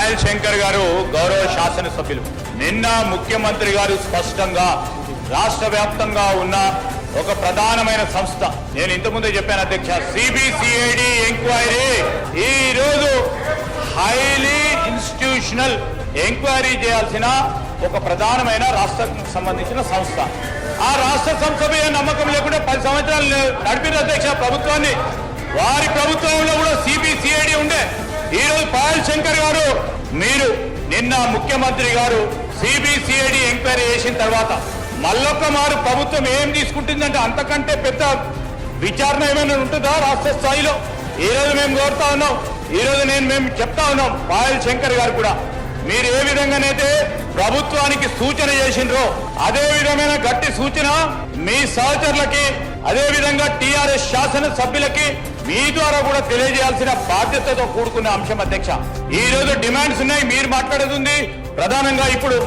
పాయల్ శంకర్ గారు గౌరవ శాసనసభ్యులు, నిన్న ముఖ్యమంత్రి గారు స్పష్టంగా రాష్ట్ర వ్యాప్తంగా ఉన్న ఒక ప్రధానమైన సంస్థ, నేను ఇంతకుముందే చెప్పాను అధ్యక్ష, సిబిసిఐడి ఎంక్వైరీ ఈ రోజు హైలీ ఇన్స్టిట్యూషనల్ ఎంక్వైరీ చేయాల్సిన ఒక ప్రధానమైన రాష్ట్రానికి సంబంధించిన సంస్థ. ఆ రాష్ట్ర సంస్థ మీద నమ్మకం లేకుండా 10 సంవత్సరాలు నడిపిన అధ్యక్ష ప్రభుత్వాన్ని. వారి ప్రభుత్వంలో కూడా సిబిసిఐడి ఉండే. ఈ రోజు పాయల్ శంకర్ గారు, మీరు నిన్న ముఖ్యమంత్రి గారు సిబిసిఐడి ఎంక్వైరీ చేసిన తర్వాత మళ్ళొక్క మారు ప్రభుత్వం ఏం తీసుకుంటుందంటే అంతకంటే పెద్ద విచారణ ఏమైనా ఉంటుందా రాష్ట్ర స్థాయిలో? ఈ రోజు మేము కోరుతా ఉన్నాం, ఈ రోజు మేము చెప్తా ఉన్నాం, పాయల్ శంకర్ గారు కూడా మీరు ఏ విధంగానైతే ప్రభుత్వానికి సూచన చేసిండ్రో అదే విధమైన గట్టి సూచన మీ సహచరులకి, అదే విధంగా టీఆర్ఎస్ శాసన సభ్యులకి మీ ద్వారా కూడా తెలియజేయాల్సిన బాధ్యతతో కూడుకున్న అంశం అధ్యక్ష. ఈ రోజు డిమాండ్స్ ఉన్నాయి, మీరు మాట్లాడుతుంది ప్రధానంగా ఇప్పుడు